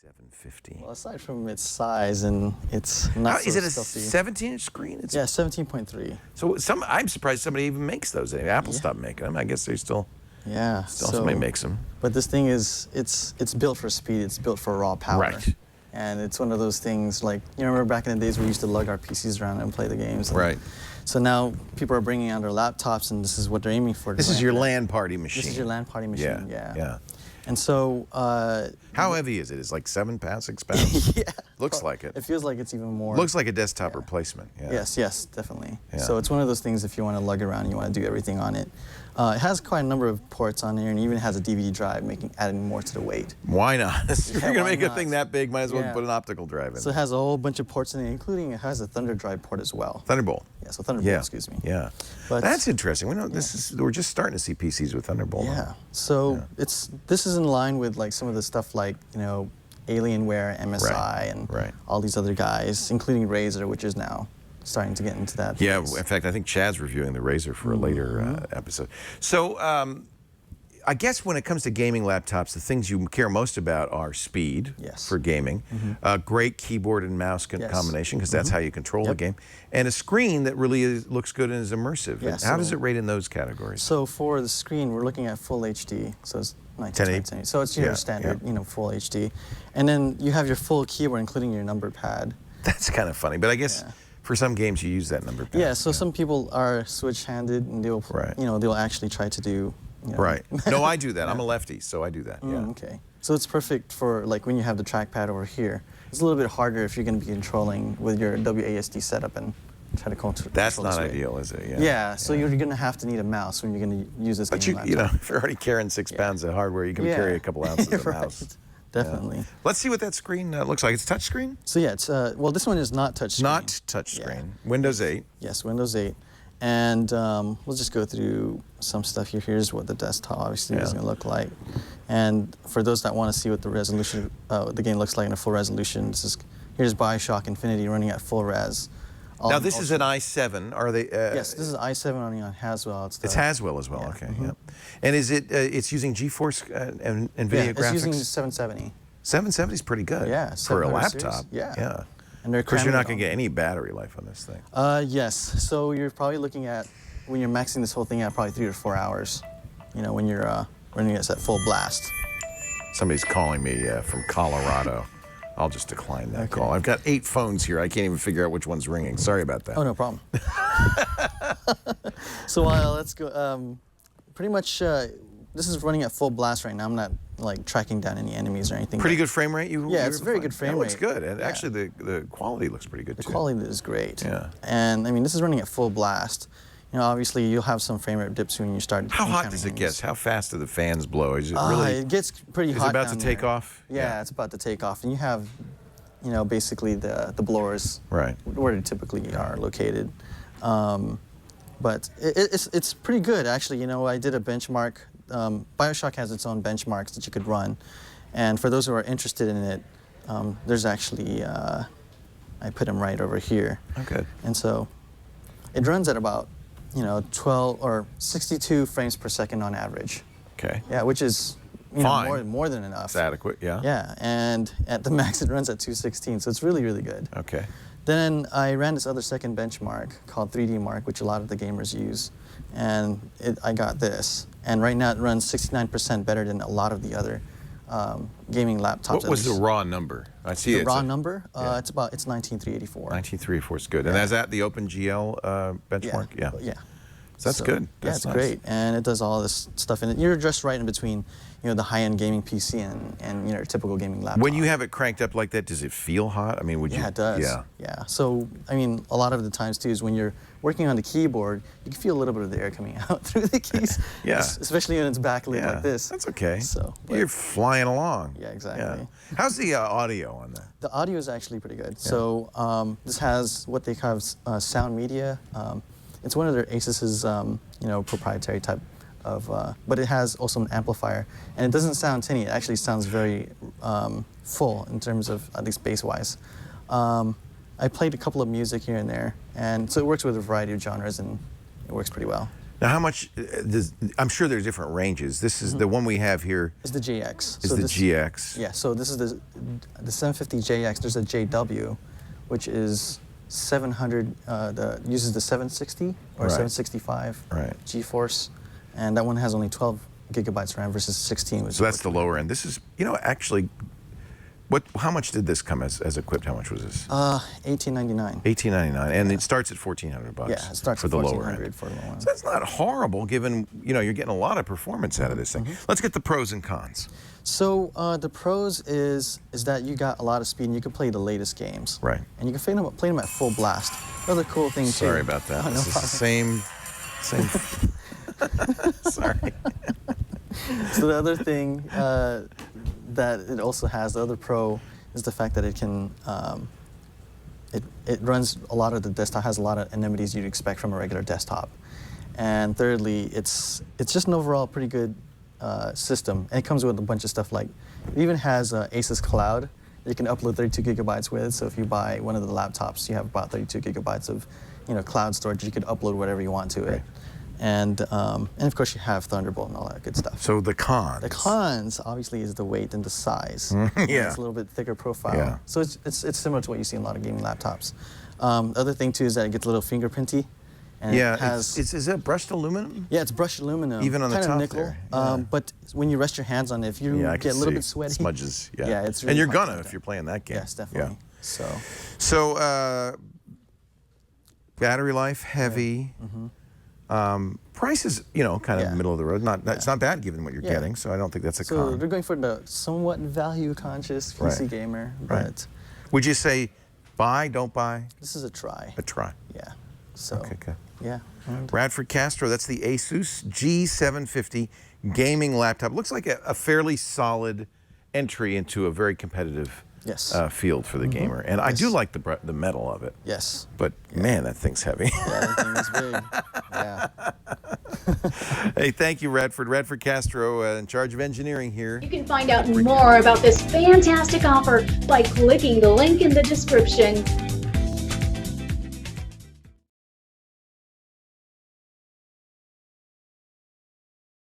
750. Well, aside from its size and it's not so Is it a stuffy. 17-inch screen? Yeah, 17.3. So I'm surprised somebody even makes those. Apple Yeah. stopped making them. I guess they still somebody makes them. But this thing is, it's built for speed. It's built for raw power. Right. And it's one of those things like, you remember back in the days we used to lug our PCs around and play the games. Right. So now people are bringing out their laptops and this is what they're aiming for. This is your LAN party machine. This is your LAN party machine, Yeah. And so... how heavy is it? It's like 7 pounds, 6 pounds? Yeah. Looks like it. It feels like it's even more. Looks like a desktop replacement. Yeah. Yes, definitely. Yeah. So it's one of those things if you want to lug around and you want to do everything on it. It has quite a number of ports on there and even has a DVD drive, adding more to the weight. Why not? If you're going to make a not? thing that big, might as well put an optical drive in. So it has a whole bunch of ports in it, including it has a Thunder drive port as well. Thunderbolt. Yeah, so Thunderbolt, excuse me. Yeah. But that's interesting. We know we're just starting to see PCs with Thunderbolt. Yeah. So this is in line with like some of the stuff like, you know, Alienware, MSI, and all these other guys, including Razer, which is now starting to get into that. Yeah, phase. in fact, I think Chad's reviewing the Razer for a later episode. So I guess when it comes to gaming laptops, the things you care most about are speed for gaming, great keyboard and mouse combination, because that's how you control the game, and a screen that really looks good and is immersive. Yeah, how does it rate in those categories? So for the screen, we're looking at full HD, so it's 1920. So it's your standard, you know, full HD. And then you have your full keyboard, including your number pad. That's kind of funny, but I guess for some games you use that number pad. Yeah, so some people are switch-handed and they'll, you know, they'll actually try to do, you know. No, I do that. I'm a lefty, so I do that. Okay. So it's perfect for like when you have the trackpad over here. It's a little bit harder if you're going to be controlling with your WASD setup and try to control. That's not ideal, is it? Yeah. So you're going to have to need a mouse when you're going to use this. But you know, if you're already carrying 6 pounds of hardware, you can carry a couple ounces of mouse. Definitely. Let's see what that screen looks like. It's touchscreen? So yeah, it's well, this one is not touchscreen. Not touchscreen. Windows 8. Yes, Windows 8. And we'll just go through some stuff here. Here's what the desktop obviously is going to look like. And for those that want to see what the resolution, the game looks like in a full resolution, here's BioShock Infinity running at full res. Now this is an i7. Are they? Yes, this is i7 running on Haswell. It's Haswell as well. Okay. And is it? It's using GeForce and NVIDIA graphics. It's using 770. 770 is pretty good. Yeah. For a laptop. Yeah. And of course, you're not going to get any battery life on this thing. Yes. So you're probably looking at, when you're maxing this whole thing out, probably 3 to 4 hours. You know, when you're running it at full blast. Somebody's calling me from Colorado. I'll just decline that call. I've got 8 phones here. I can't even figure out which one's ringing. Sorry about that. Oh, no problem. So let's go. Pretty much, this is running at full blast right now. I'm not like tracking down any enemies or anything. Pretty good frame rate? It's a very good frame rate. It looks good. And actually, the quality looks pretty good, too. The quality is great. Yeah. And, I mean, this is running at full blast. You know, obviously, you'll have some frame rate dips when you start. How hot does it get? How fast do the fans blow? Is it really? It gets pretty hot. Is it about to take off? Yeah, it's about to take off. And you have, you know, basically the blowers where they typically are located. But it's pretty good, actually. You know, I did a benchmark. BioShock has its own benchmarks that you could run. And for those who are interested in it, there's actually, I put them right over here. Okay. And so it runs at about, you know, 12 or 62 frames per second on average. Okay. Yeah, which is more than enough. It's adequate, yeah. Yeah, and at the max it runs at 216, so it's really, really good. Okay. Then I ran this other second benchmark called 3D Mark, which a lot of the gamers use, and I got this. And right now it runs 69% better than a lot of the other gaming laptops. What was the raw number? I see the raw number. It's 19384. 19384 is good. And is that the OpenGL benchmark? Yeah. So that's good. That's it's great, and it does all this stuff in it. You're just right in between, you know, the high-end gaming PC and you know, typical gaming laptop. When you have it cranked up like that, does it feel hot? I mean, would you? Yeah, it does. Yeah. So I mean, a lot of the times too is when you're working on the keyboard, you can feel a little bit of the air coming out through the keys. Especially when it's backlit like this. That's okay. So you're flying along. Yeah, exactly. Yeah. How's the audio on that? The audio is actually pretty good. Yeah. So this has what they call sound media. It's one of their Asus's, you know, proprietary type of, but it has also an amplifier, and it doesn't sound tinny. It actually sounds very full in terms of at least bass-wise. I played a couple of music here and there, and so it works with a variety of genres, and it works pretty well. Now, how much? I'm sure there's different ranges. This is the one we have here. Is the JX. Is the GX? Yeah. So this is the 750 JX. There's a JW, which is 700. Uses the 760 or 765 GeForce, and that one has only 12 gigabytes RAM versus 16. Which so that's the lower end. This is, actually. How much did this come as equipped? How much was this? $1899. $1899, and it starts at $1,400. Yeah, it starts for at the lower end. for the lower end. So that's not horrible, given you're getting a lot of performance out of this thing. Let's get the pros and cons. So the pros is that you got a lot of speed, and you can play the latest games. Right. And you can play them at full blast. Another cool thing too. Sorry about that. This is the same. Sorry. So the other thing that it also has, the other pro, is the fact that it can, it runs a lot of the desktop, has a lot of amenities you'd expect from a regular desktop. And thirdly, it's just an overall pretty good system. And it comes with a bunch of stuff like, it even has Asus Cloud that you can upload 32 gigabytes with. So if you buy one of the laptops, you have about 32 gigabytes of cloud storage. You could upload whatever you want to it. And of course you have Thunderbolt and all that good stuff. So the cons. The cons obviously is the weight and the size. Yeah. It's a little bit thicker profile. Yeah. So it's similar to what you see in a lot of gaming laptops. The other thing too is that it gets a little fingerprinty. And yeah. It has, is that brushed aluminum? Yeah, it's brushed aluminum. Even on the kind top of nickel. there. Yeah. But when you rest your hands on it, if you get a little bit sweaty, smudges. Yeah. Yeah, it's really and you're fun gonna if you're playing that game. Yes, definitely. Yeah. So battery life heavy. Price is, kind of middle of the road. It's not bad given what you're getting, so I don't think that's a con. So they're going for the somewhat value-conscious PC gamer, but would you say buy, don't buy? This is a try. A try. Yeah. So. Okay, good. Yeah. Radford Castro, that's the Asus G750 gaming laptop. Looks like a fairly solid entry into a very competitive field for the gamer. And I do like the metal of it. Yes. But man, that thing's heavy. Yeah, that thing is big. Yeah. Hey, thank you, Radford. Radford Castro, in charge of engineering here. You can find out more about this fantastic offer by clicking the link in the description.